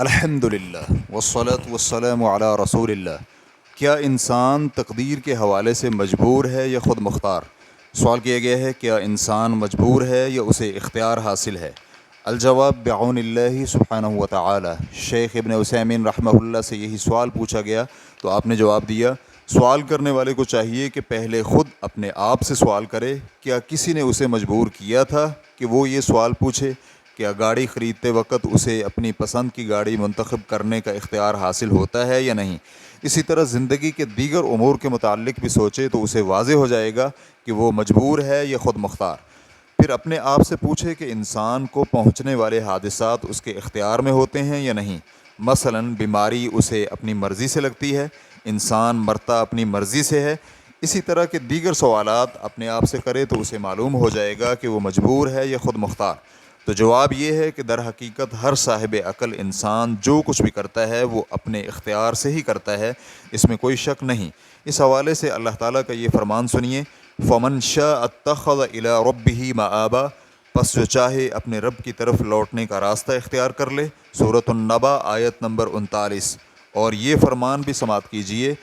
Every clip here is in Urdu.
الحمدللہ والصلاۃ والسلام علی رسول اللہ۔ کیا انسان تقدیر کے حوالے سے مجبور ہے یا خود مختار؟ سوال کیا گیا ہے، کیا انسان مجبور ہے یا اسے اختیار حاصل ہے؟ الجواب بعون اللہ سبحانہ و تعالی۔ شیخ ابن عثیمین رحمہ اللہ سے یہی سوال پوچھا گیا تو آپ نے جواب دیا، سوال کرنے والے کو چاہیے کہ پہلے خود اپنے آپ سے سوال کرے، کیا کسی نے اسے مجبور کیا تھا کہ وہ یہ سوال پوچھے؟ کیا گاڑی خریدتے وقت اسے اپنی پسند کی گاڑی منتخب کرنے کا اختیار حاصل ہوتا ہے یا نہیں؟ اسی طرح زندگی کے دیگر امور کے متعلق بھی سوچے تو اسے واضح ہو جائے گا کہ وہ مجبور ہے یا خود مختار۔ پھر اپنے آپ سے پوچھے کہ انسان کو پہنچنے والے حادثات اس کے اختیار میں ہوتے ہیں یا نہیں؟ مثلاً بیماری اسے اپنی مرضی سے لگتی ہے، انسان مرتا اپنی مرضی سے ہے۔ اسی طرح کے دیگر سوالات اپنے آپ سے کرے تو اسے معلوم ہو جائے گا کہ وہ مجبور ہے یا خود مختار۔ تو جواب یہ ہے کہ در حقیقت ہر صاحب عقل انسان جو کچھ بھی کرتا ہے وہ اپنے اختیار سے ہی کرتا ہے، اس میں کوئی شک نہیں۔ اس حوالے سے اللہ تعالیٰ کا یہ فرمان سنیے، فَمَنْ شَاءَ اتَّخَذَ إِلَىٰ رَبِّهِ مَآبًا، پس جو چاہے اپنے رب کی طرف لوٹنے کا راستہ اختیار کر لے۔ سورۃ النبأ آیت نمبر 39۔ اور یہ فرمان بھی سماعت کیجئے،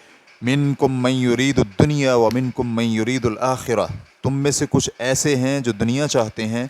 مِنْكُمْ مَنْ يُرِيدُ الدُّنْيَا وَمِنْكُمْ مَنْ يُرِيدُ الْآخِرَةَ، تم میں سے کچھ ایسے ہیں جو دنیا چاہتے ہیں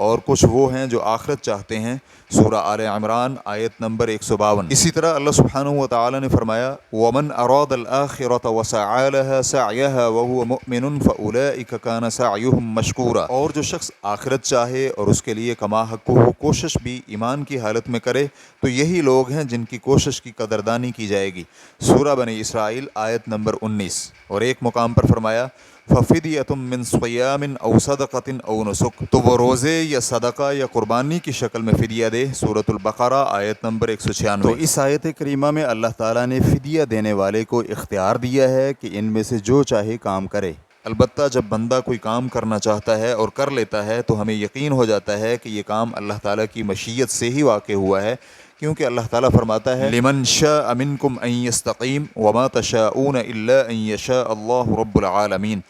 اور کچھ وہ ہیں جو آخرت چاہتے ہیں۔ سورہ آل عمران آیت نمبر 152۔ اسی طرح اللہ سبحانہ و تعالیٰ نے فرمایا، وَمَنْ أَرَادَ الْآخِرَةَ وَسَعَىٰ لَهَا سَعْيَهَا وَهُوَ مُؤْمِنٌ فَأُولَٰئِكَ كَانَ سَعْيُهُمْ مَشْكُورًا، اور جو شخص آخرت چاہے اور اس کے لیے کما حق وہ کوشش بھی ایمان کی حالت میں کرے تو یہی لوگ ہیں جن کی کوشش کی قدردانی کی جائے گی۔ سورہ بنی اسرائیل آیت نمبر 19۔ اور ایک مقام پر فرمایا، فَفِدْيَةٌ مِّن صِيَامٍ أَوْ صَدَقَةٍ أَوْ نُسُكٍ، تو وہ روزے یا صدقہ یا قربانی کی شکل میں فدیہ دے۔ سورۃ البقرہ آیت نمبر 196۔ تو اس آیت کریمہ میں اللہ تعالیٰ نے فدیہ دینے والے کو اختیار دیا ہے کہ ان میں سے جو چاہے کام کرے۔ البتہ جب بندہ کوئی کام کرنا چاہتا ہے اور کر لیتا ہے تو ہمیں یقین ہو جاتا ہے کہ یہ کام اللہ تعالیٰ کی مشیت سے ہی واقع ہوا ہے، کیونکہ اللہ تعالیٰ فرماتا ہے، لِمَنْ شَاءَ مِنْكُمْ أَنْ يَسْتَقِيمَ وَمَا تَشَاءُونَ إِلَّا أَنْ يَشَاءَ اللَّهُ رَبُّ الْعَالَمِينَ،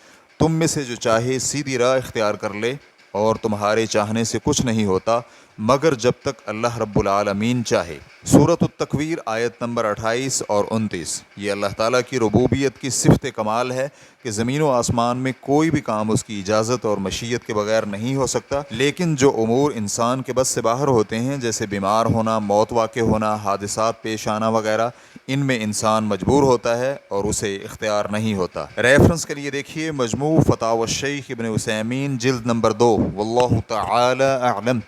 تم میں سے جو چاہے سیدھی راہ اختیار کر لے، اور تمہارے چاہنے سے کچھ نہیں ہوتا مگر جب تک اللہ رب العالمین چاہے۔ سورۃ التکویر آیت نمبر 28 اور 29۔ یہ اللہ تعالیٰ کی ربوبیت کی صفت کمال ہے کہ زمین و آسمان میں کوئی بھی کام اس کی اجازت اور مشیت کے بغیر نہیں ہو سکتا، لیکن جو امور انسان کے بس سے باہر ہوتے ہیں، جیسے بیمار ہونا، موت واقع ہونا، حادثات پیش آنا وغیرہ، ان میں انسان مجبور ہوتا ہے اور اسے اختیار نہیں ہوتا۔ ریفرنس کے لیے دیکھیے مجموع فتاوی الشیخ ابن عثیمین جلد نمبر 2۔ واللہ تعالی اعلم۔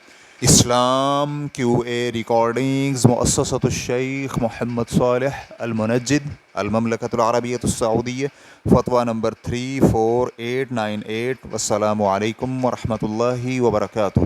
اسلام کیو اے ریکارڈنگز، مؤسسۃ الشیخ محمد صالح المنجد، المملکۃ العربیۃ السعودیہ، فتویٰ نمبر 34898۔ والسلام علیکم ورحمۃ اللہ وبرکاتہ۔